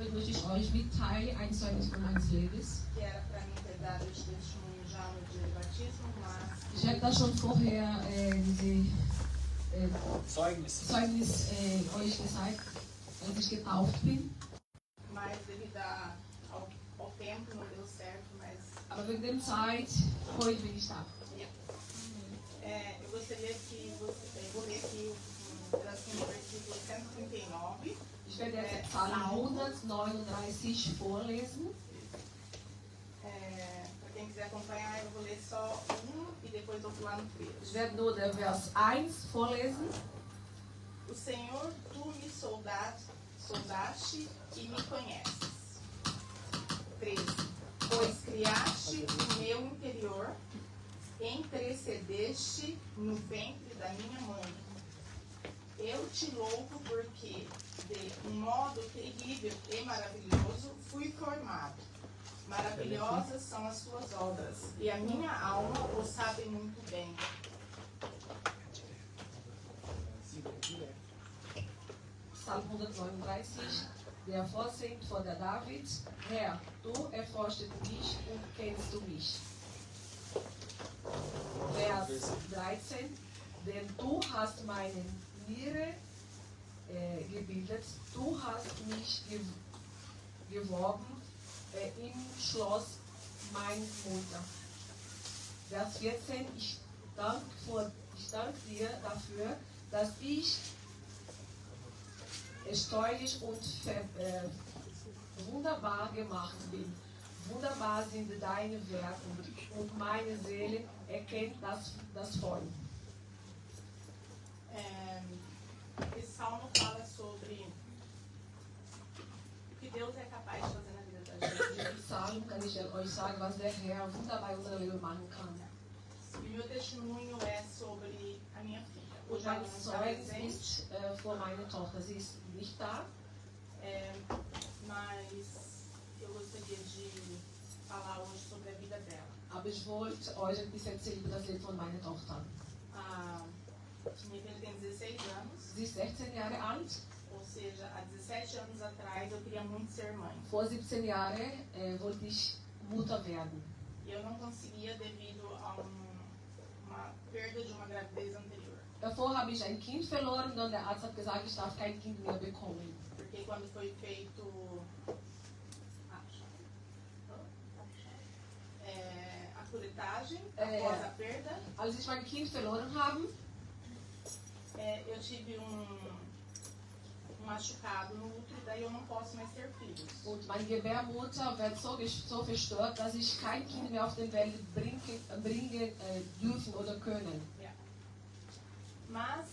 Heute möchte ich euch mitteilen ein Zeugnis von meines Lebens. Que era para mim ter dado esse testemunho já no dia do batismo, mas Ich habe da schon vorher diese Zeugnis. Zeugnis euch gesagt, als ich getauft bin. devido ao tempo não deu certo, mas Aber wegen der Zeit, heute bin ich da. eu gostaria que você, vou ler aqui um pedacinho do versículo 139. Ich werde jetzt Psalm 139 vorlesen. Para quem quiser acompanhar, eu vou ler só um e depois vou pular no 3. Ich werde nur der Vers 1 vorlesen. O Senhor, tu me soldaste e me conheces. 13. Pois criaste o meu interior, intercedeste no ventre da minha mãe. Eu te louvo porque, de um modo terrível e maravilhoso, fui formado. Maravilhosas são as tuas obras, e a minha alma o sabe muito bem. Psalm 139, der vorsingt vor der David: Herr, du erforschst mich und kennst du mich. Vers 13, denn du hast meine Niere gebildet, du hast mich geworben im Schloss meiner Mutter. Vers 14, ich danke dir dafür, dass ich steuerlich und wunderbar gemacht bin. Wunderbar sind deine Werke und meine Seele erkennt das voll. Esse salmo fala sobre o que Deus é capaz de fazer na vida da gente. Im Psalm kann ich euch sagen, was der Herr wunderbar in unserem Leben machen kann. E o meu testemunho é sobre a minha filha. Und Hoje ela mein não está Zeugnis presente, ist vor meiner Tochter. Sie ist nicht da, mas eu gostaria de falar hoje sobre a vida dela. aber ich wollte euch ein bisschen erzählen über das Leben von meiner Tochter. Minha filha tem 16 anos, Sie ist 16 Jahre alt. ou seja, há 17 anos atrás eu queria muito ser mãe. Vor 17 Jahren wollte ich Mutter werden. E eu não conseguia devido a uma perda de uma gravidez anterior. Davor habe ich ein Kind verloren und der Arzt hat gesagt, ich darf kein Kind mehr bekommen. Porque quando foi feito a curetagem, após a perda, Als ich mein Kind verloren habe, eu tive machucado no útero, daí eu não posso mais ter filhos. und meine Gebärmutter wird so verstört, dass ich kein Kind mehr auf die Welt bringen dürfen oder können. Mas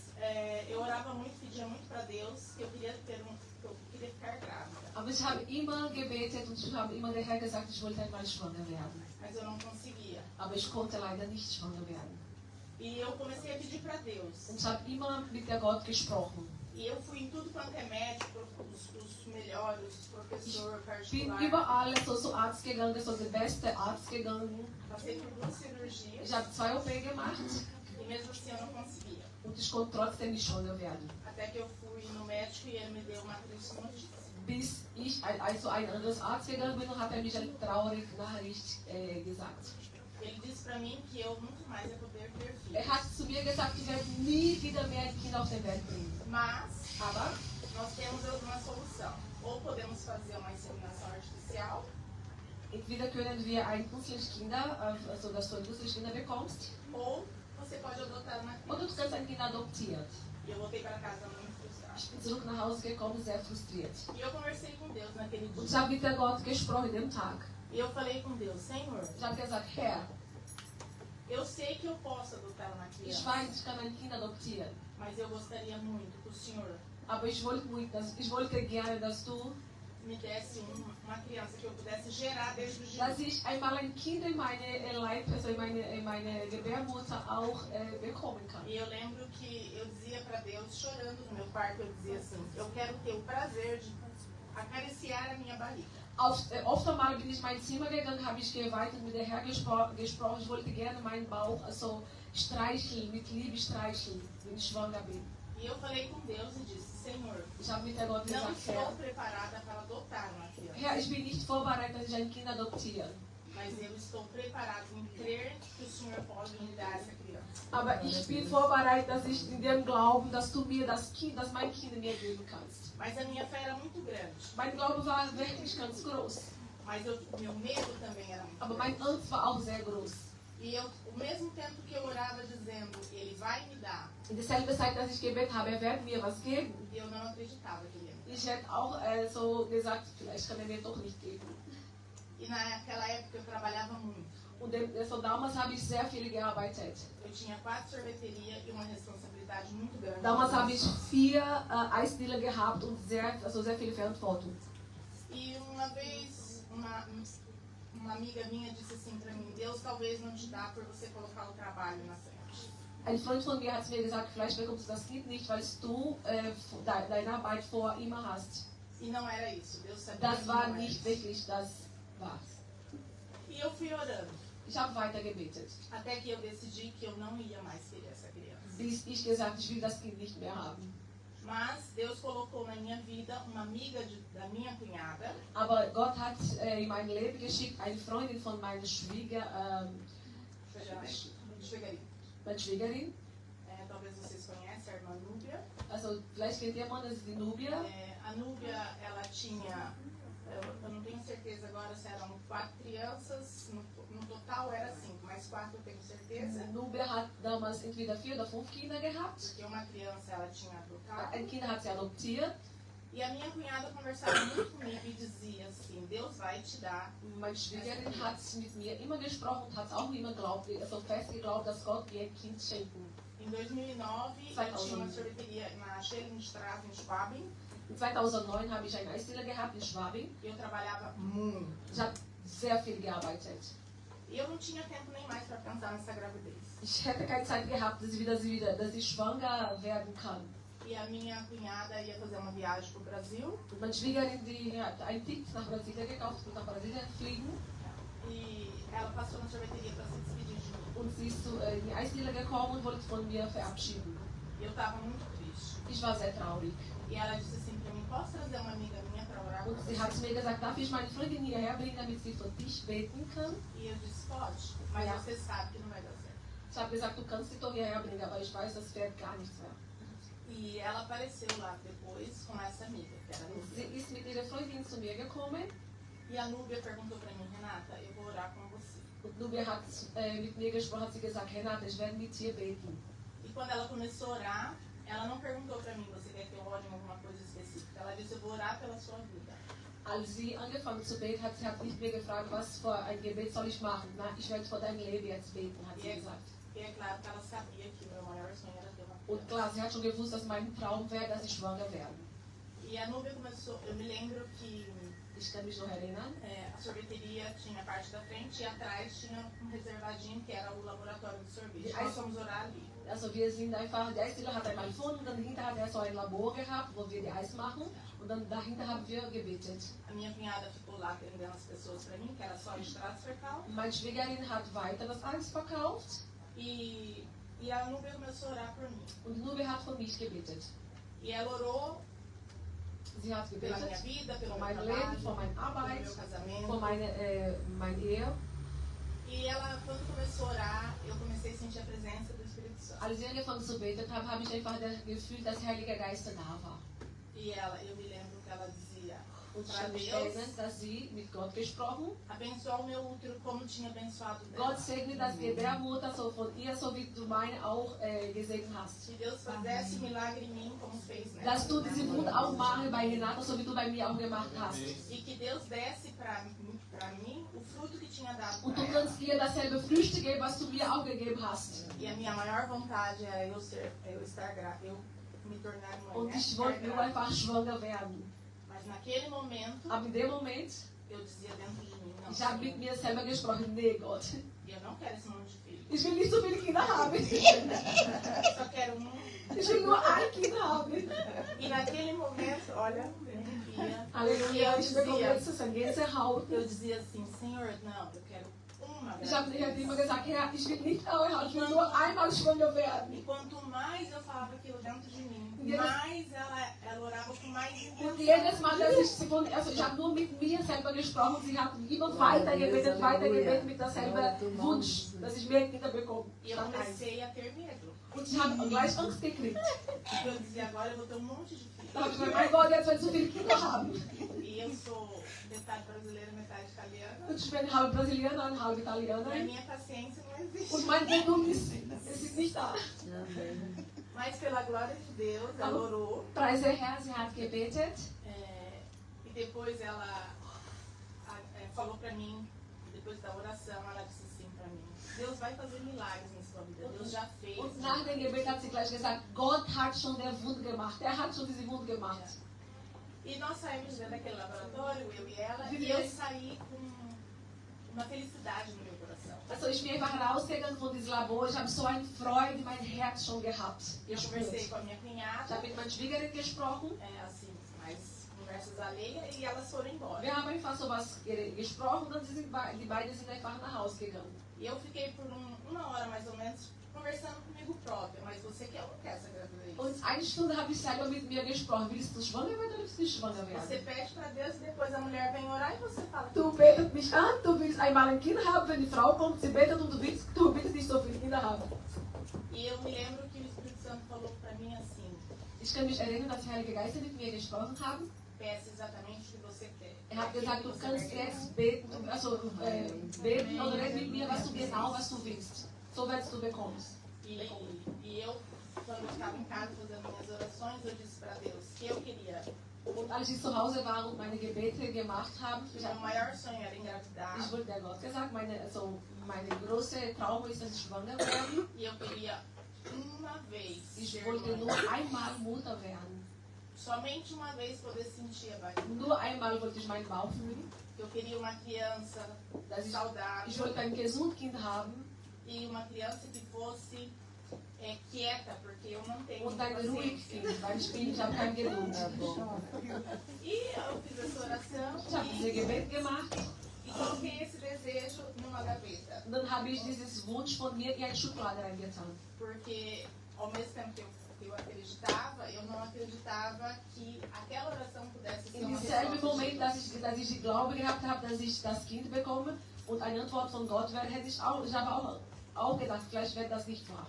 eu orava muito, pedia muito para Deus que eu queria ficar grávida. Aber ich habe immer gebetet und ich habe immer der Herr gesagt, ich wollte einmal schwanger werden. Mas eu não conseguia. Aber ich konnte leider nicht schwanger werden. E eu comecei a pedir para Deus. Und ich habe immer mit der Gott gesprochen. E eu fui em tudo quanto é médico, os melhores, os professores Bin particulares. überall so zu Arzt gegangen, so der beste Arzt gegangen. Passei por 2 cirurgias Ich habe 2 OP gemacht e mesmo assim eu não conseguia. und ich konnte trotzdem nicht schwanger werden. Até que eu fui no médico e ele me deu uma triste notícia. Bis ich also ein anderes Arzt gegangen bin und hat er mich eine traurige Nachricht gesagt. Ele disse para mim que eu nunca mais ia poder ter filhos. Er hat zu mir gesagt, ich werde nie wieder mehr ein Kind auf die Welt bringen. Mas Aber nós temos uma solução. Ou podemos fazer uma inseminação artificial, entweder können wir ein künstliches Kinder, also dass du ein künstliches Kinder bekommst, ou você pode adotar uma oder criança. du kannst ein Kind adoptieren. E eu voltei para casa muito frustrada. Ich bin zurück nach Hause gekommen, sehr frustriert. E eu conversei com Deus naquele Und ich dia. habe mit der Gott gesprochen dem Tag. E eu falei com Deus, Senhor, Ich habe gesagt, Herr, eu sei que eu posso adotar uma ich criança, weiß, ich kann ein Kind adoptieren. mas eu gostaria muito que o Senhor Aber ich wollte gerne, dass du, me desse uma criança que eu pudesse gerar desde o dass dia. ich einmal ein Kind in meine Leib, also in meine Gebärmutter auch bekommen kann. E eu lembro que eu dizia para Deus, chorando no meu quarto, eu dizia assim, eu quero ter o prazer de acariciar a minha barriga. Oft einmal bin ich in mein Zimmer gegangen, habe ich geweint und mit der Herr gesprochen. Ich wollte gerne meinen Bauch also streicheln, mit Liebe streicheln, wenn ich schwanger bin. E E eu falei com Deus e disse, Senhor, Ich habe mit der Gott não gesagt, Herr, estou preparada para adotar uma criança. Herr, ich bin nicht vorbereitet, dass ich ein Kind adoptiere. Mas eu estou preparado em crer que o Senhor pode me dar essa criança. Aber ich bin vorbereitet, dass ich in dem Glauben, dass du mir das Kind, dass mein Kind mir geben kannst. Mas a minha fé era muito grande. Mein Glaube war wirklich ganz groß. Mas o meu medo também era muito Aber grande. mein Angst war auch sehr groß. E eu, ao mesmo tempo que eu orava dizendo, Ele vai me dar, In derselben Zeit, dass ich gebetet habe, er wird mir was geben. eu não acreditava que Ele ia me dar. Ich hätte auch so gesagt, vielleicht kann er mir doch nicht geben. E naquela época eu trabalhava muito. Und so damals habe ich sehr viel gearbeitet. Eu tinha 4 sorveterias e uma responsabilidade muito grande. Damals habe ich 4 Eisdealer gehabt und sehr viel Verantwortung. E uma vez, uma amiga minha disse assim pra mim, Deus talvez não te dá por você colocar o trabalho na frente. Ein Freund von mir hat mir gesagt, vielleicht bekommst du das Kind nicht, weil du deine Arbeit vor ihm hast. E não era isso. Deus sabia Das que war não era nicht isso. wirklich das war's. E eu fui orando. Ich habe weiter gebetet, Até que eu decidi que eu não ia mais querer essa criança. bis ich gesagt, ich will das Kind nicht mehr haben. Mas Deus colocou na minha vida uma amiga da minha cunhada. Aber Gott hat in mein Leben geschickt, eine Freundin von meiner Schwiegerin. Talvez vocês conhecem a irmã Núbia. Also vielleicht kennt jemand, das ist die Nubia. A Núbia, ela tinha, eu não tenho certeza agora se eram 4 crianças, no total era 5, mas 4 eu tenho certeza. Nubia hat damals entweder 4 oder 5 Kinder gehabt. Porque uma criança ela tinha adotado. Ein Kind hat sie adoptiert. E a minha cunhada conversava muito comigo e dizia assim, Deus vai te dar. Meine Schwiegerin hat mit mir immer gesprochen und hat auch immer fest geglaubt, dass Gott mir ein Kind schenken. Em 2009, eu tinha uma sorveteria na Schellingstraße, em Schwabing. In 2009 habe ich einen Eisdealer gehabt in Schwabing. E eu trabalhava muito. Ich habe sehr viel gearbeitet. E eu não tinha tempo nem mais para pensar nessa gravidez. Ich hätte keine Zeit gehabt, dass ich schwanger werden kann. E a minha cunhada ia fazer uma viagem para o Brasil. Und meine Schwiegerin, die hat ein Ticket nach Brasilien gekauft und nach Brasilien fliegen. E ela passou na sorveteria para se despedir de mim. Und sie ist in die Eisdiele gekommen und wollte von mir verabschieden. E eu estava muito triste. Ich war sehr traurig. E ela disse assim para mim, posso trazer uma amiga minha para orar por Und sie você? hat mir gesagt, darf ich meine Freundin hierher bringen, damit sie für dich beten kann? E eu disse, pode, mas Ja. você sabe que não vai dar certo. Ich habe gesagt, du kannst sie doch hierher bringen, aber ich weiß, das wird gar nichts mehr. E ela apareceu lá depois com essa amiga, que era a Sie Núbia. ist mit ihrer Freundin zu mir gekommen E a Núbia perguntou para mim, Renata, eu vou orar com você. und Nubia hat mit mir gesprochen, hat sie gesagt, Renate, ich werde mit dir beten. E quando ela começou a orar, ela não perguntou para mim, você quer que eu ore em alguma coisa específica? Ela disse, eu vou orar pela sua vida. Als sie angefangen zu beten hat, sie hat nicht mehr gefragt, was für ein Gebet soll ich machen. Na, ich werde vor deinem Leben jetzt beten, hat sie gesagt. E é claro que ela sabia que o meu maior sonho era ter uma Und criança. klar, sie hat schon gewusst, dass mein Traum wäre, dass ich schwanger werde. E a Núbia começou, eu me lembro que Ich kann mich noch erinnern. a sorveteria tinha a parte da frente e atrás tinha um reservadinho que era o laboratório de sorvete. Nós fomos orar ali. Also wir sind einfach, der Eisdealer hat einmal vorne und dann dahinter hat er so ein Labor gehabt, wo wir die Eis machen. Und dann dahinter haben wir gebetet. A minha cunhada ficou lá atendendo as pessoas para mim, que era só Straßverkauf. Meine Schwiegerin hat weiter das Eis verkauft E a Núbia começou a orar por mim. und Nubia hat für mich gebetet. E ela orou Sie hat pela minha gebetet vida, pelo für meu mein Leben, für trabalho, meine pelo Arbeit, meu casamento. für meine Ehe. E ela, quando começou a orar, eu comecei a sentir a presença do Espírito Santo. Als ich angefangen zu beten habe, habe ich einfach das Gefühl, dass Heilige Geist da war. E eu me lembro que ela dizia Und ich para kann mich Deus erinnern, dass sie mit Gott gesprochen. abençoar o meu útero como tinha abençoado o dela. Gott segne das Gebärmutter so von ihr, so wie du meine auch gesegnet hast. Que Deus fizesse milagre em mim como fez nela. Dass du diese Wunder auch mache bei Renata, so wie du bei mir auch gemacht hast. E que Deus desse para mim o fruto que tinha dado Und para du ela. kannst ihr dasselbe Früchte geben, was du mir auch gegeben hast. E a minha maior vontade é eu me tornar mãe. Und Né? ich wollte nur einfach schwanger werden. Mas naquele momento, Aber in dem Moment, eu dizia dentro de mim, não, ich habe mit Senhor, mir selber gesprochen, nee Gott, eu não quero esse monte de filho. ich will nicht so viele Kinder haben. Eu só quero um. Ich will nur ein Kind haben. E naquele momento, olha, eu via. Halleluja, ich bekomme dizia, jetzt eine Gänsehaut. eu dizia assim, Senhor, não, eu quero um nenhuma Ich habe gravidez. immer gesagt, Herr, ich will nicht heiraten, ich will nur einmal schwanger E werden. quanto mais eu falava aquilo dentro de mim, E eles- mais ela orava com mais Und intenção. jedes Mal, dass ich sie von, also ich habe nur mit mir selber gesprochen und sie hat immer weitergebetet mit derselben Wunsch, dass ich mehr Kinder bekomme. E eu comecei a ter medo. Und ich habe gleich Angst gekriegt. Porque eu dizia, agora eu vou ter um monte de Da habe ich filhos. gesagt, mein Gott, jetzt will ich so viele Kinder haben. E eu sou metade brasileira, metade italiana. Und ich bin halb Brasilianer und halb E a Italiener. minha paciência não existe. Und mein Geduld ist nicht da. Mas pela glória de Deus, ela orou. Preise der Herr, sie hat gebetet. E depois ela falou pra mim, depois da oração, ela disse assim pra mim: Deus vai fazer milagres na sua vida. Deus já fez. Und nach dem Gebet hat sie gleich gesagt, Gott hat schon der Wund gemacht. Er hat schon diese Wund gemacht. E nós saímos dentro daquele laboratório, eu e ela, e eu saí com uma felicidade no meu coração. Also ich bin einfach rausgegangen von diesem Labor. Ich habe so eine Freude in mein Herz schon gehabt. Eu conversei Gespürt. com a minha Ich cunhada, habe mit meiner Schwiegerin gesprochen. assim, mais conversas alheias, e elas foram embora. Wir haben einfach so was gesprochen und dann sind die beiden sind einfach nach Hause gegangen. E eu fiquei por uma hora mais ou menos conversando comigo própria, mas você quer ou não quer essa gravidez? Und eine Stunde habe ich selber mit mir gesprochen. Willst du schwanger werden oder willst du nicht schwanger Você werden? pede pra Deus e depois a mulher vem orar e você fala. Du betet mich an, du willst einmal ein Kind haben. Wenn die Frau kommt, sie betet und du willst nicht so viele Kinder haben. E eu me lembro que o Espírito Santo falou pra mim assim: Ich kann mich erinnern, dass der Heilige Geist mit mir gesprochen haben. peça exatamente o que você quer. Hat gesagt, du kannst jetzt beten, also beten oder red mit mir, was du genau, was du willst. So wirst du bekommst. E eu, quando eu estava em casa fazendo minhas orações, eu disse para Deus que eu queria. Und als ich zu Hause war und meine Gebete gemacht habe, Meu maior sonho era engravidar. ich wurde der Gott gesagt, meine große Traum ist, dass ich schwanger werde. E eu queria uma vez Ich ser wollte nur mãe. einmal Mutter werden. Somente uma vez poder sentir a barriga. Nur einmal wollte ich meinen Bauch fühlen. Eu queria uma criança Dass ich saudável wollte ein Gesundkind haben e uma criança que fosse quieta, porque eu não tenho und ein ruhiges paciência. Kind, weil ich habe kein Geduld. E eu fiz essa oração Ich habe dieses Gebet gemacht e coloquei esse desejo numa gaveta. und dann habe ich dieses Wunsch von mir in eine Schublade reingetan. Porque ao mesmo tempo que eu acreditava, eu não acreditava que aquela oração pudesse ser In uma dieselben resposta Moment, de Deus. dass ich die Glaube gehabt habe, dass ich das Kind bekomme und eine Antwort von Gott werde, hätte ich habe auch gedacht, vielleicht wird das nicht wahr.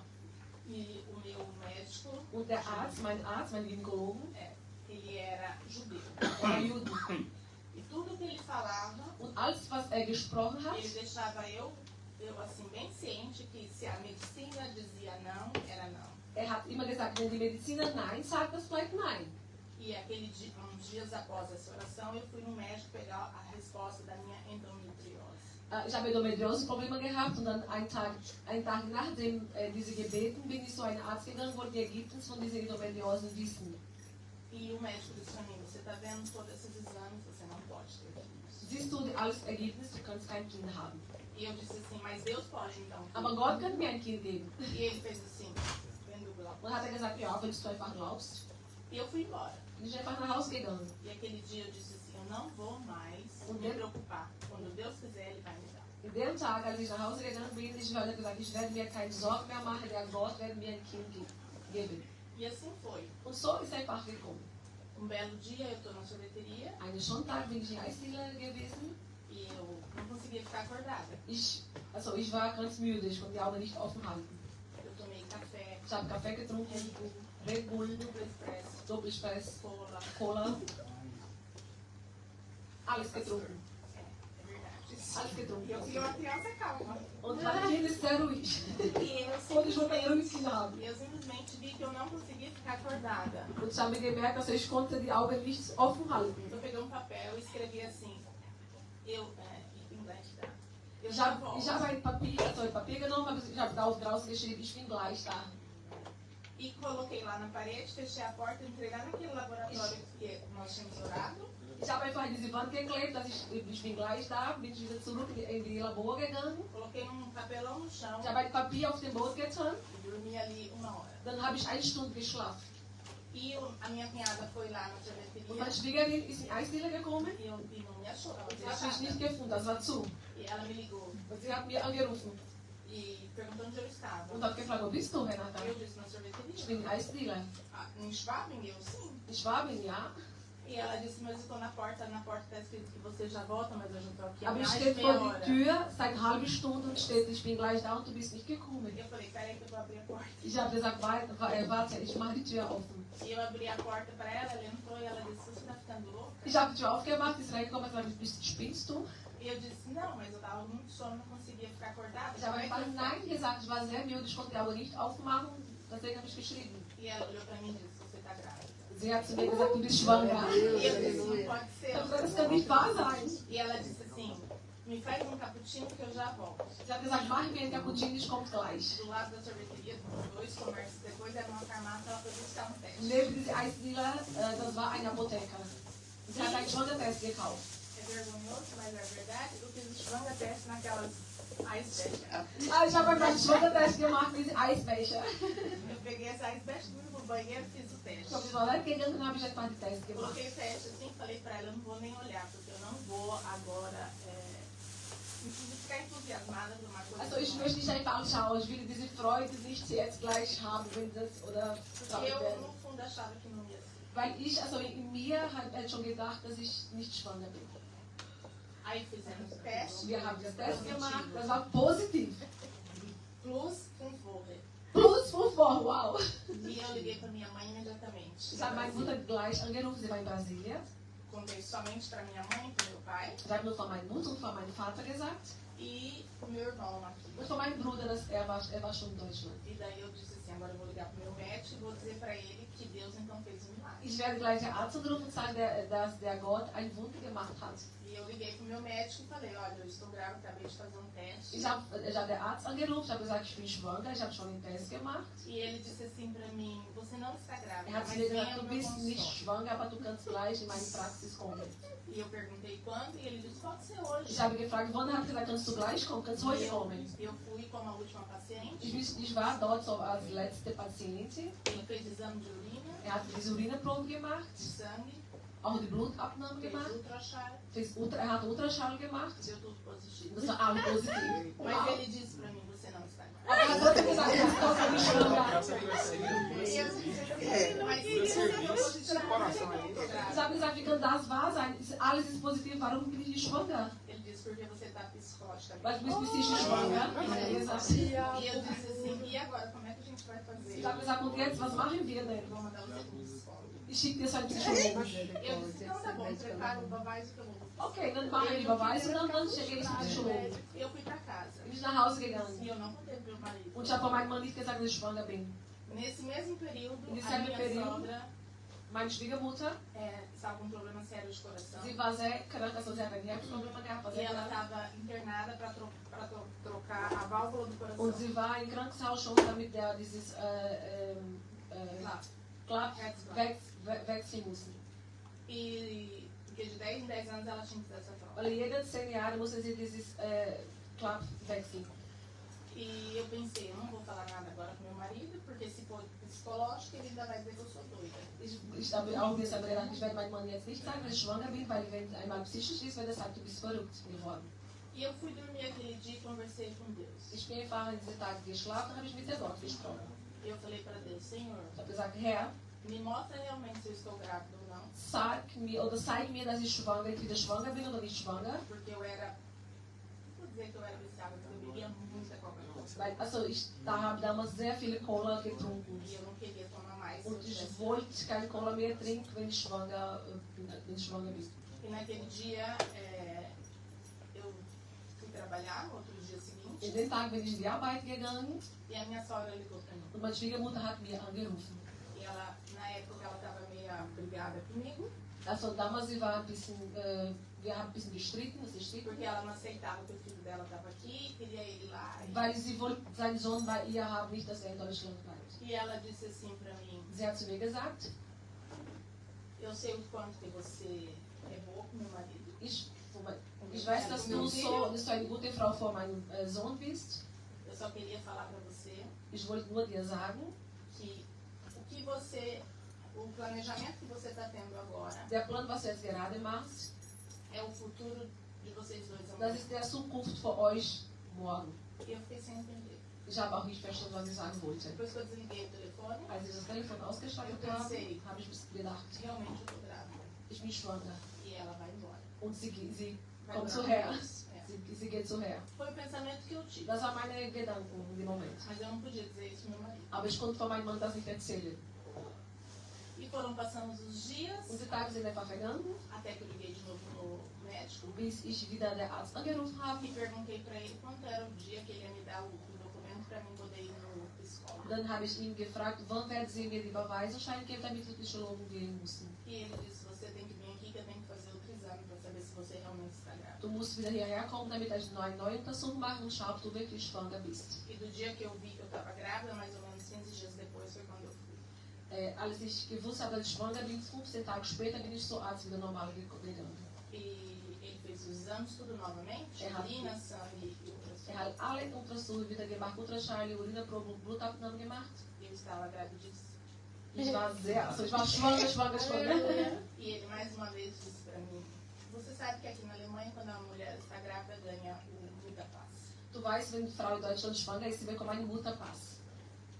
E o meu médico, Und der Arzt, mein Gynäkologen, ele era judeu. war Jude. E tudo que ele falava, Und alles, was er gesprochen hat, ele deixava eu assim, bem ciente que se a medicina dizia não, era não. er hat immer gesagt, wenn die Mediziner Nein sagt, das bleibt Nein. E aquele dia, uns dias após essa oração, eu fui no médico pegar a resposta da minha endometriose. Ich habe Endometriose-Probleme gehabt und dann einen Tag nachdem diese Gebeten bin ich zu einem Arzt gegangen, wollte die Ergebnisse von dieser Endometriose wissen. E o médico disse para mim, você está vendo todos esses exames, você não pode ter filhos. Siehst du alles Ergebnis, du kannst kein Kind haben. E eu disse assim, mas Deus pode então. Aber Gott kann mir ein Kind geben. E ele fez assim, vendo o glauco. Und hat er gesagt, ja, wenn du einfach glaubst. E eu fui embora. Bin ich einfach nach Hause gegangen. E aquele dia eu disse assim, eu não vou mais me preocupar. Quando Deus quiser, Ele vai me dar. In dem Tag, als ich nach Hause gegangen bin, ich habe gesagt, ich werde mir keine Sorgen mehr machen, der Gott wird mir ein Kind geben. E assim foi. Und so ist einfach gekommen. Belo dia, eu estou na sorveteria Einen Sonntag bin ich in Eisdiele gewesen. e eu não conseguia ficar acordada. Ich war ganz müde, ich konnte die Augen nicht offen halten. Eu tomei café, Ich habe Kaffee getrunken, Red Bull, duplo expresso, Doppelspess, cola. Cola. Alles getrunken. É verdade. Alles E getrunken. eu queria uma criança calma. Und mein Kind ist sehr ruhig. E Und ich wollte ein ruhiges Kind haben. eu simplesmente vi que eu não conseguia ficar acordada. Und ich habe gemerkt, dass ich konnte die Augen nicht offen halten. Eu peguei papel e escrevi assim, em inglês, tá? Eu Ich já habe volto. ein Papier genommen, ich habe draußen geschrieben, ich bin gleich da. E coloquei lá na parede, fechei a porta, entrei lá naquele laboratório que nós tínhamos orado. Ich habe einfach in diese Wand geklebt, dass ich bin gleich da, bin ich wieder zurück in die Labor gegangen. Coloquei papelão no chão Ich habe ein Papier auf den Boden getan, e dormi ali uma hora. dann habe ich 1 Stunde geschlafen. E a minha cunhada foi lá na Und sorveteria meine Schwiegerin ist in die Eisdiele gekommen. e não me achou. Ela Sie hat mich fechada. nicht gefunden, das war zu. E ela me ligou Und sie hat mir angerufen e perguntou onde eu estava. und hat gefragt, wo bist du, Renata? Eu disse na Ich sorveteria. bin in der Eisdiele. Em Schwabing, eu sim. In Schwabing, ja. E ela disse, mas eu estou na porta está escrito que você já volta, mas eu já estou aqui há Aber ich mais stehe de meia vor hora. die Tür seit einer halben Stunde und steht, ich bin gleich da und du bist nicht gekommen. Eu falei, peraí que eu vou abrir a porta. Ich habe gesagt, warte, ich mache die Tür offen. E eu abri a porta para ela entrou e ela disse, você está ficando louca? Ich habe die Tür aufgemacht, ist reingekommen und gesagt, spinnst du? E eu disse, não, mas eu estava muito sono, não conseguia ficar acordada. Ich habe Como é que einfach eu Nein faço? gesagt, ich war sehr müde, ich konnte die Augen nicht aufmachen, deswegen habe ich geschrieben. E ela olhou para mim e disse, você está grávida. Sie hat zu mir gesagt, du bist schwanger. E eu disse, não pode ser. Ich habe gesagt, das kann nicht wahr sein. E ela disse assim, me faz cappuccino que eu já volto. Sie hat gesagt, mach mir einen Cappuccino, ich komme gleich. Do lado da sorveteria, 2 comércios depois, era uma farmácia, ela foi buscar teste. Neben dieser Eisdealer, das war ein Apotheker. Sie hat einen Schwangertest gekauft. É vergonhoso, mas é verdade. Eu fiz o Schwangertest naquelas Eisbecher. Ah, ich habe einen Schwangertest gemacht, diese Eisbecher. Eu peguei essa Eisbecher, fui pro banheiro e fiz o teste. Ich habe die Toilette gegangen und habe ich einfach den Test gemacht. Coloquei o teste assim e falei pra ela, eu não vou nem olhar, porque eu não vou agora ficar entusiasmada por uma coisa. Also ich möchte nicht einfach anschauen, ich will diese Freude nicht jetzt gleich haben, wenn das oder traurig Eu, werden. no fundo, achava que não ia ser. Weil ich, also in mir habe schon gedacht, dass ich nicht schwanger bin. Aí fizemos o teste, Wir haben das Test gemacht, das war positiv. plus Conforre. Plus 5 Wochen, wow. E eu liguei pra minha mãe imediatamente. Ich habe meine Mutter gleich angerufen, sie war in Brasilien. Contei somente pra minha mãe e pro meu pai. Ich habe nur von meiner Mutter und von meinem Vater gesagt. E o meu irmão aqui. Und von meinem Bruder, dass er war schon in Deutschland. E daí eu disse assim, agora eu vou ligar pro meu médico e vou dizer pra ele que Deus então fez um milagre. Ich werde gleich den Arzt anrufen und sagen, dass der Gott ein Wunder gemacht hat. E eu liguei pro meu médico e falei, olha, eu estou grávida, acabei de fazer um teste. Ich habe den Arzt angerufen, ich habe gesagt, ich bin schwanger, ich habe schon einen Test gemacht. E ele disse assim pra mim, você não está grávida, Er hat mas zu mir venha gesagt, no du meu bist nicht consultório. schwanger, aber du kannst gleich in meine Praxis kommen. E eu perguntei quando e ele disse, pode ser hoje. Ich habe gefragt, wann? Er hat gesagt, kannst du gleich kommen, kannst heute kommen. Eu fui como a última paciente, Ich war dort so als letzte Patientin. ele fez exame de urina, Er hat diese Urineprobe gemacht, de sangue, auch die Blutabnahme fez gemacht, ultrachar, er hat Ultraschall gemacht. deu tudo positivo. Das war alles positiv. Mas Wow. ele disse pra mim, você não está grávida. Aber er hat trotzdem gesagt, du bist doch nicht schwanger. Graças a Deus, Senhor. E eu disse, mas se Esse você não serviço, positivo, esse coração aí. eu tô Ich grávida. habe gesagt, wie kann das wahr sein? Alles ist positiv, warum bin ich nicht schwanger? Ele disse, porque você está psicótica. Weil du bist psychisch schwanger. Ich habe gesagt, E eu disse assim, e agora, como é que a gente vai fazer? ich habe gesagt, und jetzt, was machen wir denn? Vou mandar você para um psicólogo. Ich schicke dir so einen Psychologen. Eu disse, então tá bom, prepara o babais que eu vou. Okay, dann machen wir die Überweisung und dann schicke ich den Psychologen. Eu fui para casa. Bin ich nach Hause gegangen. E eu não contei pro meu marido. Und ich habe von meinem Mann nicht gesagt, dass ich schwanger bin. Nesse mesmo período, Nesse a mesmo minha período, sogra Meine Schwiegermutter, estava com um problema sério de coração. sie war sehr krank, also sie hat ein Herzproblem gehabt, war E sehr ela krank. estava internada para trocar a válvula do coração. Und sie war im Krankenhaus schon, damit der dieses Claro. Klapp wechseln musste. E porque de 10 em 10 anos ela tinha que fazer essa troca. Weil jede 10 Jahre musste sie dieses Klapp wechseln. E eu pensei, eu não vou falar nada agora com meu marido, porque se for psicológico, ele ainda vai dizer que eu sou doida. Ich habe auch deshalb gedacht, ich werde meinem Mann jetzt nicht sagen, dass ich schwanger bin, weil wenn einmal psychisch ist, wird er sagen, du bist verrückt geworden. E eu fui dormir aquele dia e conversei com Deus. Ich bin einfach an diesem Tag geschlafen, habe ich mit der Gott gesprochen. Eu falei para Deus, Senhor, Ich habe gesagt, Herr, me mostra realmente se eu estou grávida ou não. zeig mir, dass ich schwanger, entweder schwanger bin oder nicht schwanger. Porque eu era, não vou dizer que eu era viciada, porque eu bebia muita Coca-Cola. Weil, also ich habe damals sehr viele Cola getrunken. E eu não queria tomar mais. Und ich wollte keine Cola mehr trinken, wenn ich schwanger bin. E naquele dia, eu fui trabalhar, no outro dia seguinte, In den Tag bin ich in die Arbeit gegangen e a minha sogra ligou para mim. und meine Schwiegermutter hat mir angerufen. E ela, na época, ela estava meio brigada comigo, Also damals wir haben ein bisschen gestritten, porque ela não aceitava que o filho dela estava aqui, queria ele lá. weil sie wollte seinen Sohn bei ihr haben, nicht, dass er in Deutschland bleibt. E ela disse assim para mim, Sie hat zu mir gesagt, eu sei o quanto que você é boa com meu marido. ich weiß, dass du so eine gute Frau vor meinem Sohn bist. Eu só queria falar para você Ich wollte nur dir sagen, que o que você O planejamento que você está tendo agora Der Plan, was du jetzt gerade machst, é o futuro de vocês dois das amanhã. ist der Zukunft für euch morgen. E eu fiquei sem entender. Ich habe auch nicht verstanden, was ich sagen wollte. Depois que eu desliguei o telefone, Als ich das Telefon ausgeschaltet Eu habe, pensei. habe ich gedacht, realmente eu estou grávida. ich bin schwanger. E ela vai embora. Und sie Vai kommt morar zu Herr. com Deus. É. Sie geht zu Herr. Foi o pensamento que eu tive. Das waren meine Gedanken in dem Moment. Mas eu não podia dizer isso pro meu marido. Aber ich konnte von meinem Mann das nicht erzählen. E foram passando os dias, Und die Tage sind einfach vergangen, até que eu liguei de novo no médico bis ich wieder der Arzt angerufen habe. e perguntei para ele quanto era o dia que ele ia me dar o documento para mim poder ir no psicólogo. Dann habe ich ihn gefragt, wann werden Sie mir die Überweisungsschein geben, damit wir Psychologen gehen müssen. E ele disse, você tem que vir aqui que eu tenho que fazer outro exame para saber se você realmente está grávida. Du musst wieder hierher kommen, damit ich eine neue Untersuchung machen und schaue, ob du wirklich schwanger bist. E do dia que eu vi que eu estava grávida, mais ou menos 15 dias depois foi quando eu fui. Als ich gewusst habe, dass ich schwanger bin, 15 Tage später bin ich zur Arzt wieder normal gegangen. E ele fez os exames tudo novamente, Errado. urina, sangue e Er ultrassom. hat alle Untersuchungen wieder gemacht, Ultraschall, Urinprobe, Blutabnahme gemacht. E eu estava gravidíssima. Ich war ich war schwanger. E ele mais uma vez disse para mim, você sabe que aqui na Alemanha, quando uma mulher está grávida, ganha o Mutterpass. Du weißt, wenn die Frau in Deutschland schwanger ist, sie bekommt einen Mutterpass.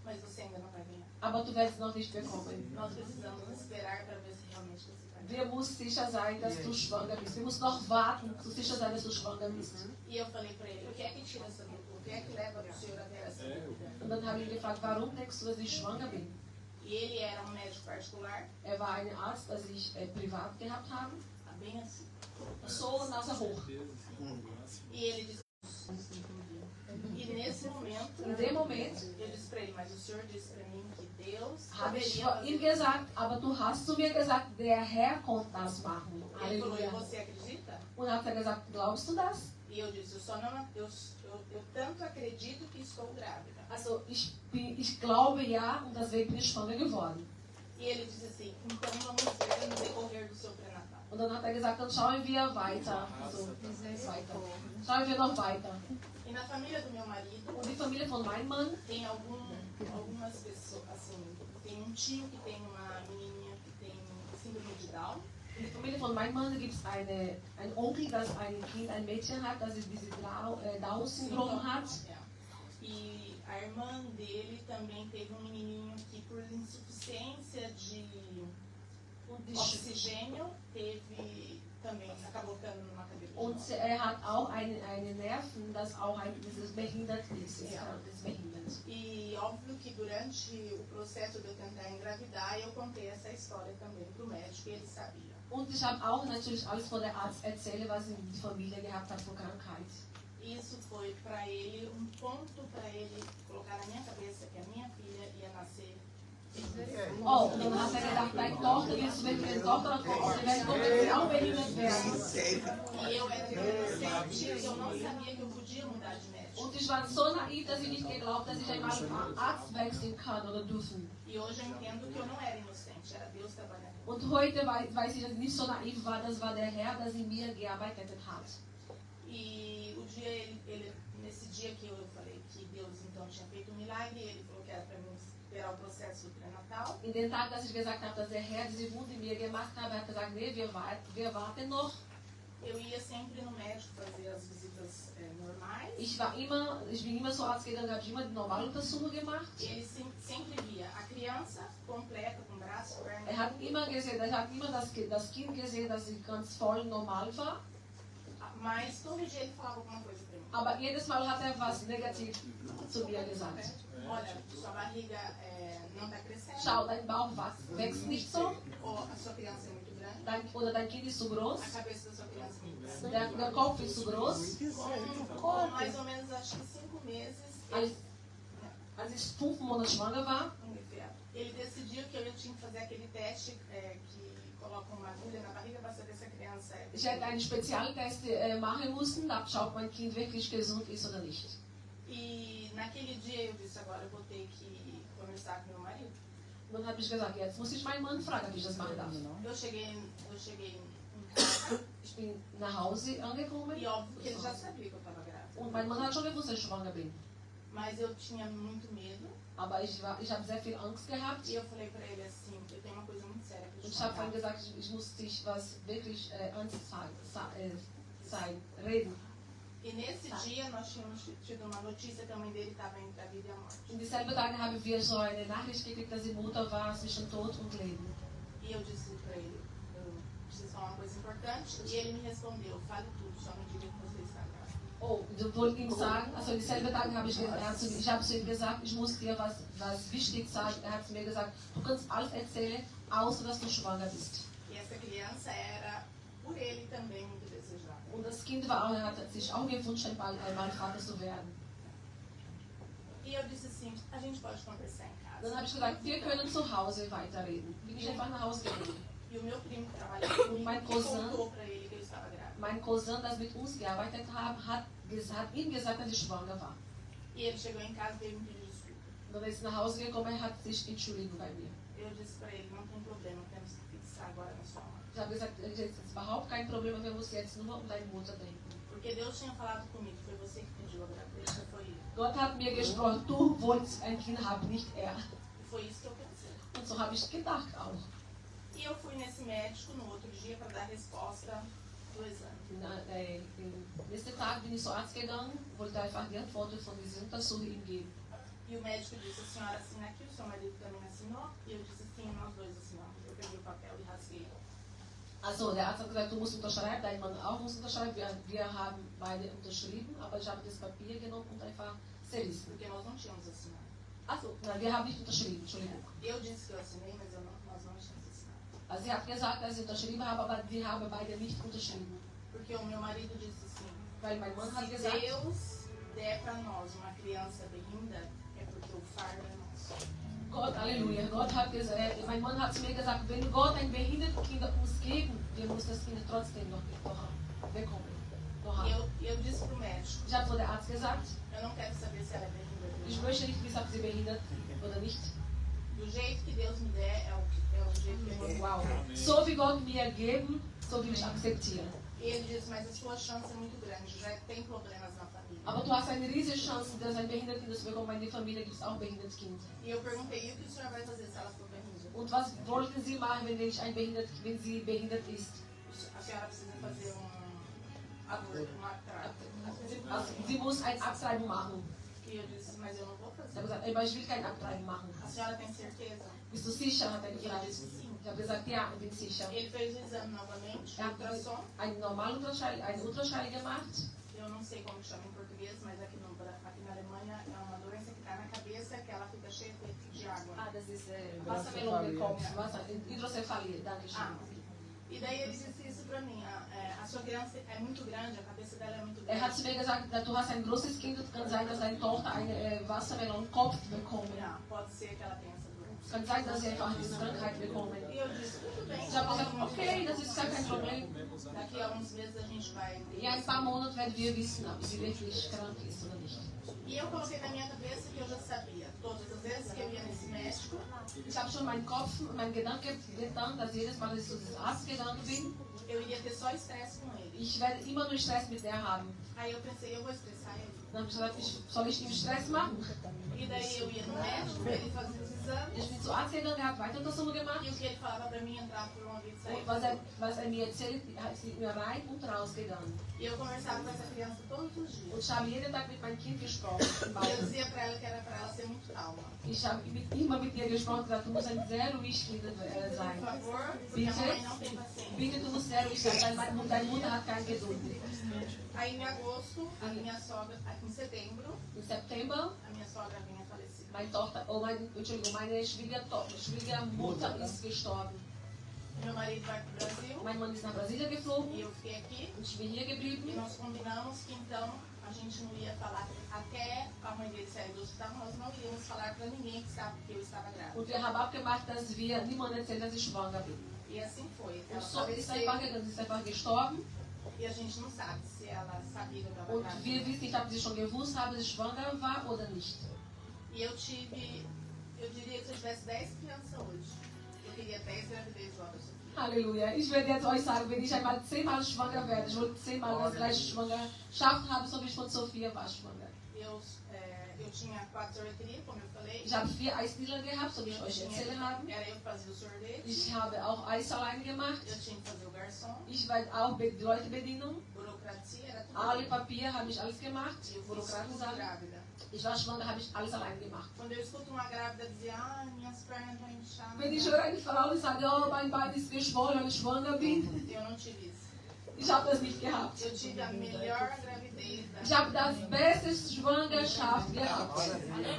Mas você ainda não vai ganhar. Aber du wirst noch nicht bekommen. Nós precisamos esperar para ver se realmente você está grávida. Wir müssen sicher sein, dass du schwanger bist. Wir müssen noch warten, zu sicher sein, dass du schwanger bist. E eu falei para ele, o que é que tira essa dúvida? O que é que leva o senhor a ter essa dúvida? Und dann habe ich ihn gefragt, warum denkst du, dass ich schwanger bin? E ele era um médico particular, War ein Arzt, das ich privat gehabt habe. bem assim. So Nase hoch. E ele disse, e nesse momento, In dem Moment eu disse para ele, mas o senhor disse para mim que Deus habe ich poderia ihm fazer. gesagt, aber du hast zu mir gesagt, der Herr konnte das machen. Ele falou, e Halleluja. você acredita? Und hat er gesagt, glaubst du das? E eu disse, eu só não, eu tanto acredito que estou grávida. Also ich glaube ja und deswegen bin ich schwanger geworden. E ele disse assim, então vamos ver no decorrer do seu pré-natal. Und dann hat er gesagt, dann schauen wir weiter. Also, weiter. Schauen wir noch weiter. E na família do meu marido, Und die Familie von meinem Mann, tem algumas pessoas, assim, tem um tio que tem uma menininha que tem síndrome de Down. in der Familie von meinem Mann gibt es einen Onkel, das ein Kind, ein Mädchen hat, das dieses Down-Syndrom hat. É. E a irmã dele também teve um menininho que por insuficiência de Und, die oxigênio teve também, acabou ficando numa cadeira de und rodas. er hat auch eine Nerven, das auch dieses behindert ist. Ja. Ist behindert. E óbvio que durante o processo de eu tentar engravidar, eu contei essa história também pro médico e ele sabia. Und ich habe auch natürlich alles von der Arzt erzählt, was die Familie gehabt hat vor Krankheit. Isso foi para ele ponto para ele colocar na minha cabeça que a minha filha ia nascer. Oh, und dann hat er gedacht, deine Tochter, jetzt wenn eine Tochter kommt, dann wird sie auch behindert werden. E eu era adolescente, eu não sabia que eu podia mudar de médico. Und ich war so naiv, dass ich nicht geglaubt, dass ich einmal einen Arzt wechseln kann oder dürfen. E hoje eu entendo que eu não era inocente, era Deus trabalhando. Und heute weiß ich, dass ich nicht so naiv war, das war der Herr, der in mir gearbeitet hat. E o dia nesse dia que eu falei que Deus então tinha feito um milagre, ele falou que era para mim esperar o processo do pré-natal. In den Tag, dass ich gesagt habe, dass der Herr diese Wunder in mir gemacht hat, hat er gesagt, nee, wir warten noch. Eu ia sempre no médico fazer as visitas normais. Ich bin immer so Arzt gegangen, habe immer die normale Untersuchung gemacht. E ele sempre via a criança completa, com braço, perna. Er hat immer gesehen, er hat immer das Kind gesehen, dass sie ganz voll normal war. Mas todo dia ele falava alguma coisa para mim. Aber jedes Mal hat er was negativ zu mir gesagt. Olha, sua barriga não está crescendo. Schau, dein Bauch wächst nicht so, Ou a sua criança é muito grande. oder dein Kind ist zu groß, A cabeça da sua criança é muito grande. der Kopf ist zu groß. Com mais ou menos, acho que 5 meses, Als ich 5 Monate schwanger war, ele decidiu que eu tinha que fazer aquele teste que coloca uma agulha na barriga para saber se a criança é. ich hätte einen Spezialtest machen müssen, da schaut mein Kind wirklich gesund ist oder nicht. E naquele dia eu disse, agora eu vou ter que conversar com meu marido. Und dann habe ich gesagt, jetzt muss ich meinen Mann fragen, ob ich das machen darf. Eu cheguei em casa Ich bin nach Hause angekommen e óbvio que ele já sabia que eu estava grávida. und mein Mann hat schon gewusst, dass ich schwanger bin. Mas eu tinha muito medo Aber ich habe sehr viel Angst gehabt. e eu falei para ele assim, eu tenho uma coisa Ich habe vorhin gesagt, ich muss dich was wirklich ernst sein, reden. E nesse dia nós tínhamos tido uma notícia que a mãe dele estava entre a vida e a morte. In dieselbe Tage haben wir so eine Nachricht gekriegt, dass die Mutter war zwischen Tod und Leben. E eu disse para ele, eu preciso falar uma coisa importante. E ele me respondeu, fale tudo, só não diga que você está grávida. Oh, ich wollte ihm sagen, also in dieselbe Tage habe ich habe zu ihm gesagt, ich muss dir was wichtig sagen. Er hat zu mir gesagt, du kannst alles erzählen, außer dass du schwanger bist. E essa criança era, por ele também, muito desejada. Und das Kind war auch, er hat sich auch gewünscht, einmal Vater zu werden. E eu disse assim, a gente pode conversar em casa. Dann habe ich gesagt, wir können zu Hause weiterreden. Bin ich einfach nach Hause gegangen. E o meu primo que trabalhava comigo Mein Cousin. contou para ele que eu estava grávida. Mein Cousin, das mit uns gearbeitet hat ihm gesagt, dass ich schwanger war. E ele chegou em casa e veio me pedir desculpa. Dann ist er nach Hause gekommen, er hat sich entschuldigt bei mir. Eu disse para ele, não tem problema, temos que fixar agora na sua mãe. Ich habe gesagt, es ist überhaupt kein Problem, wir müssen jetzt nur um deine Mutter denken. Porque Deus tinha falado comigo, foi você que pediu a gravidez, foi ele. Gott hat mir gesprochen, du wolltest ein Kind haben, nicht er. E foi isso que eu pensei. Und so habe ich gedacht auch. E eu fui nesse médico no outro dia para dar resposta do exame. Nächsten Tag bin ich zum Arzt gegangen, wollte einfach die Antwort von dieser Untersuchung ihm geben. E o médico disse, a senhora assina aqui, o seu marido também assinou? E eu disse, sim, nós dois assinamos. Eu peguei o papel e rasguei. Also der Arzt hat gesagt, du musst unterschreiben, dein Mann auch muss unterschreiben. Wir haben beide unterschrieben, aber ich habe das Papier genommen und einfach zerrissen. Porque nós não tínhamos assinado. Also, nein, wir haben nicht unterschrieben, Entschuldigung. Eu disse que eu assinei, mas nós não tínhamos assinado. Also sie hat gesagt, dass sie unterschrieben haben, aber wir haben beide nicht unterschrieben. Porque o meu marido disse assim, Weil mein Mann hat se gesagt, Deus der para nós uma criança bem-vinda, é porque o fardo é nosso. Gott, Halleluja, Gott hat gesagt, mein Mann hat zu mir gesagt, wenn Gott ein behindertes Kind uns geben, wir müssen das Kind trotzdem noch bekommen. E eu disse para o médico, Ich habe zu der Arzt gesagt, eu não quero saber se ela é bem-vinda. ich möchte nicht wissen, ob sie behindert oder nicht. Do jeito que Deus me der, é o jeito que eu vou. Wow. So wie Gott mir geben, so will ich akzeptieren. E ele disse, mas a sua chance é muito grande, já tem problemas na família. Aber du hast eine riesige Chance, dass ein behindertes Kind zu bekommen, weil in der Familie gibt es auch behindertes Kind. E eu perguntei, e o que o senhor vai fazer se ela for bem-vinda? Und was wollten Sie machen, wenn sie behindert ist? A senhora precisa fazer aborto, Also, sie muss eine Abtreibung machen. E eu disse, mas eu não vou Ich fazer. habe gesagt, aber ich will keine Abtreibung machen. A senhora tem certeza? Bist du sicher? Hat er E ele gefragt. disse sim. Ich habe gesagt, ja, ich bin sicher. Ele fez o exame novamente, Er ultrassom. hat einen normalen Ultraschall gemacht. Eu não sei como chama em português, mas aqui na Alemanha é uma doença que está na cabeça, que ela fica cheia de água. Das ist Wassermelone bekommen. Hydrocephalie, danke Ah, schön. e daí ele disse isso pra mim, a sua criança é muito grande, a cabeça dela é muito Er hat zu grande. mir gesagt, du hast ein großes Kind und es kann sein, dass deine Tochter eine Wassermelonenkopf bekommt. Ah, pode ser que ela tenha essa doença. Es kann sein, dass sie einfach diese Krankheit bekommen. E eu disse, tudo bem. Ich habe gesagt, okay, das ist gar kein Problem. Daqui a uns meses a gente vai. In ein paar Monaten werden wir wissen, ob sie wirklich krank ist oder nicht. E eu coloquei na minha cabeça que eu já sabia. Todas as vezes que eu ia nesse médico, Ich habe schon meinen Kopf, meinen Gedanken getan, dass jedes Mal, dass ich zu diesem Arzt gegangen bin, eu iria ter só estresse com ele. ich werde immer nur Stress mit der haben. Aí eu pensei, eu vou estressar ele. Dann habe ich gesagt, soll ich ihm Stress machen? E daí eu ia no médico, ele fazia os exames. Ich bin zum Arzt gegangen, er hat weiter Untersuchungen gemacht. E o que ele falava pra mim entrava por uma vez e saía. Und was er mir erzählt, ist mit mir rein und raus gegangen. E eu conversava com essa criança todos os dias. Und ich habe jeden Tag mit meinem Kind gesprochen. Im E eu Bauch. dizia pra ela que era pra ela ser muito calma. Ich habe immer mit ihr gesprochen und gesagt, du musst ein sehr ruhig Kind sein. Por favor, porque a mamãe não tem paciência. Bitte, du musst sehr ruhig sein, deine Mutter hat keine Geduld. Aí em agosto, a minha sogra, em setembro, Im September, a minha sogra vinha falecer. meine Schwiegermutter ist gestorben. Meu marido vai pro Brasil Mein Mann ist nach Brasilien e geflogen eu fiquei aqui. und ich bin hier E geblieben. nós combinamos que então a gente não ia falar até a mãe dele sair do hospital, nós não íamos falar pra ninguém que eu estava grávida. Und wir haben abgemacht, dass wir niemandem erzählen, dass ich schwanger bin. E assim foi. Und Ela so ist faleceu einfach gegangen, sie ist einfach gestorben. e a gente não sabe se ela sabia que eu estava Und grávida. wir wissen nicht, ob sie schon gewusst haben, dass sie schwanger war oder nicht. E eu diria que se eu tivesse 10 crianças hoje, eu queria 10 gravidez logo. Halleluja. Ich werde jetzt euch sagen, wenn ich einmal 10-mal schwanger werde, ich wollte 10-mal das gleiche Schwangerschaft haben, so wie ich von Sophia war schwanger. Eu tinha 4 sorveterias, como eu falei. Ich habe 4 Eisdielen gehabt, so wie ich euch erzählt habe. Era eu que fazia o sorvete. Ich habe auch Eis allein gemacht. eu tinha que fazer o garçom, Ich war auch die Leutebedienung. burocracia, era tudo. Alle Papier habe ich alles gemacht. Eu fui Bürokratensachen. grávida. Ich war schwanger, habe ich alles allein gemacht. Quando eu escuto uma grávida dizer, ah, minhas pernas estão inchadas, Wenn ich höre eine Frau, die sagt, oh, mein Bein ist geschwollen, wenn ich schwanger bin, eu não tive isso. ich habe das nicht gehabt. Eu tive a melhor gravidez da Ich habe das beste Schwangerschaft gehabt.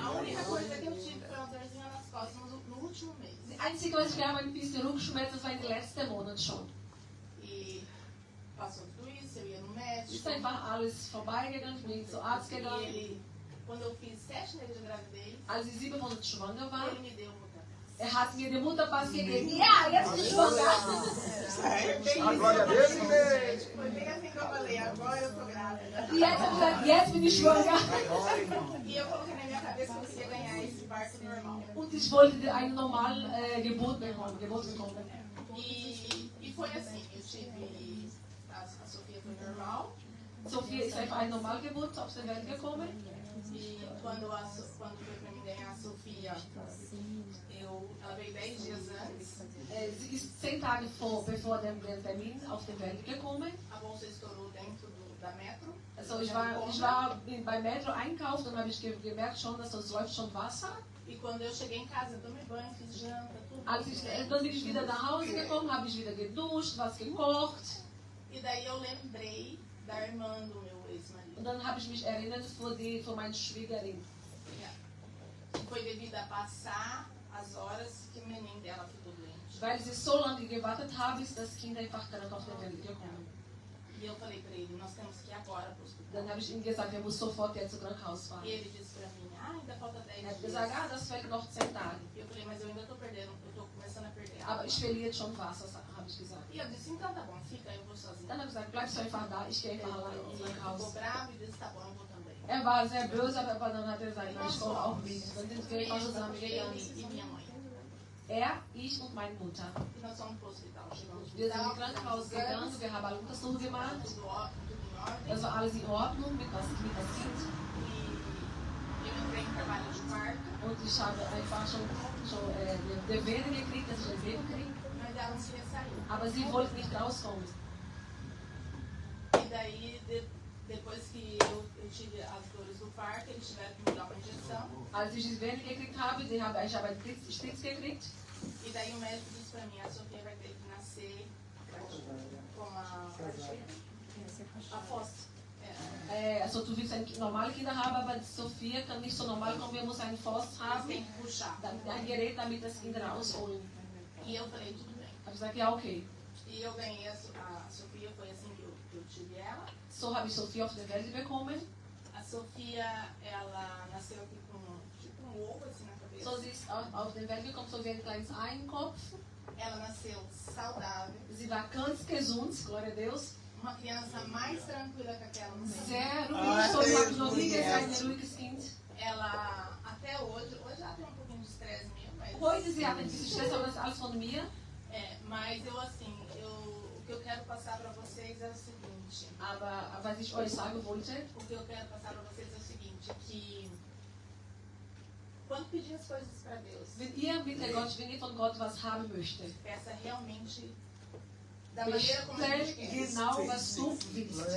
A única coisa que eu tive foi uma dorzinha nas costas no último mês. Das Einzige, was ich habe, ein bisschen Rückenschmerzen, das war in den letzten Monaten schon. E passou tudo isso, eu ia no Ist médico. einfach alles vorbeigegangen, ich bin zum Arzt E gegangen. ele, quando eu fiz 7 meses de gravidez, Als ich 7 Monate schwanger war, ele me deu muita. hat mir den Mutterpass gegeben. Ja, jetzt bin ich schwanger. Glória a Deus, igreja. Foi bem assim que eu falei, agora eu tô grávida. Jetzt habe ich gesagt, jetzt bin ich schwanger. E eu coloquei na minha cabeça que eu queria ganhar esse parto normal. Und ich wollte eine normale Geburt bekommen. E foi assim, eu tive. A Sofia foi normal. Sophia ist einfach eine Normalgeburt auf die Welt gekommen. E quando foi pra mim ganhar a Sofia, ela veio 10 dias antes. Sie ist 10 Tage bevor dem Termin auf die Welt gekommen. A bolsa estourou dentro da Metro. Also ich war bei Metro einkaufen und habe ich gemerkt schon, dass es läuft schon Wasser. E quando eu cheguei em casa, eu tomei banho, fiz janta, tudo. Dann bin ich wieder nach Hause gekommen, habe ich wieder geduscht, was gekocht. E daí eu lembrei da irmã do meu ex-marido. Und dann habe ich mich erinnert von meiner Schwiegerin. Que foi devido a passar as horas que o menino dela ficou doente. Weil sie so lange gewartet haben, ist das Kind einfach krank auf die Welt gekommen. E eu falei pra ele, nós temos que ir agora pro hospital. Dann habe ich ihm gesagt, er muss sofort jetzt zum Krankenhaus fahren. E ele disse pra mim, ainda falta 10 Er hat dias. gesagt, das fehlt noch 10 Tage. E eu falei, mas eu ainda tô perdendo, eu tô começando a perder Aber água. ich verliere schon Wasser, habe ich gesagt. E eu disse, então tá bom, fica, eu vou sozinha. Dann habe ich gesagt, bleibst du einfach da, ich gehe einfach allein ins Ele ficou Krankenhaus. bravo e disse, tá bom, eu vou também. Er war sehr böse, aber dann hat er gesagt, ich komme auch mit. Dann sind wir einfach zusammengegangen. Ele e minha mãe. Er, ich und meine Mutter. E nós fomos pro hospital. Chegamos no Wir sind hospital, ins Krankenhaus gegangen, wir haben alle Untersuchungen gemacht. tudo em ordem. Das war alles in Ordnung mit das Kind. E eu entrei em trabalho de parto, Und ich habe einfach schon die Wehen gekriegt, dass ich ein Leben kriege. mas ela não queria sair. Aber sie wollte nicht rauskommen. E daí, depois que eu tive as dores do parto, eles tiveram que me dar uma injeção. Als ich die Wehen gekriegt habe, ich habe einen Stich gekriegt. E daí o médico disse pra mim, a Sofia vai ter que nascer com a fossa. Also du willst normale Kinder haben, aber Sophia kann nicht so normal kommen, wir müssen einen Forst haben, Tem que puxar. ein Gerät, damit das Kind rausholen. E eu falei, tudo bem. Habe ich gesagt, ja okay. E eu ganhei a Sofia, foi assim que eu tive ela. So habe ich Sophia auf die Welt bekommen. A Sofia, ela nasceu aqui com tipo um ovo assim na cabeça. So sie ist auf die Welt gekommen, so wie ein kleines Einkopf. Ela nasceu saudável. Sie war ganz gesund, glória a Deus. Uma criança mais tranquila que aquela. Não sei. Sehr ruhig, so habe ich noch nie gesehen, ein ruhiges Kind. Ela, até hoje ela tem um pouquinho de estresse mesmo, mas, Heute, sie hat ein bisschen Stress, aber das ist alles von mir. mas eu assim, o que eu quero passar para vocês é o seguinte. Aber was ich euch sagen wollte, O que eu quero passar para vocês é o seguinte, que quando pedir as coisas para Deus, wenn ihr von Gott was haben möchtet, peça realmente da maneira como a bestell gente quer. genau, was du willst.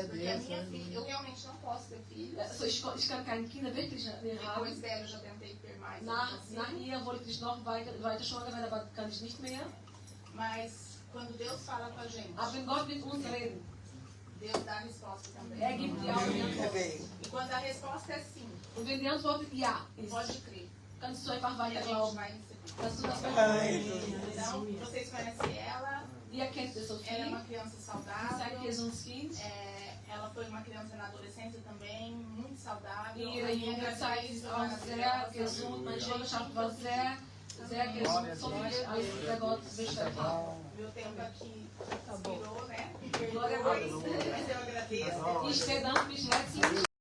Porque a minha filha, eu realmente não posso ter filhos. Also ich kann keine Kinder wirklich mehr Depois haben. dela eu já tentei ter mais. Nach assim. ihr wollte ich noch weiter schwanger werden, aber kann ich nicht mehr. Mas quando Deus fala com a gente, Aber wenn Gott mit uns redet, Deus dá a resposta também. gibt dir auch die Antwort. E quando a resposta é sim, Und wenn die Antwort ja pode ist, crer. kannst du einfach E a weiter gente glauben, vai receber. dass du das bekommst. Então, vocês conhecem ela, Ihr kennt die ela é Sophie, uma criança ist ein saudável. gesundes Kind. Ela foi uma criança na adolescência também, muito saudável. Ihre A minha Jugendzeit gravidez ist foi auch sehr maravilhosa. gesund. Meine Schwangerschaft war sehr gesund, so wie alles der Gott bestellt hat. Meu tempo aqui expirou, né? Me Glória a perdoe, Deus. mas eu agradeço. Ich bedanke mich herzlich.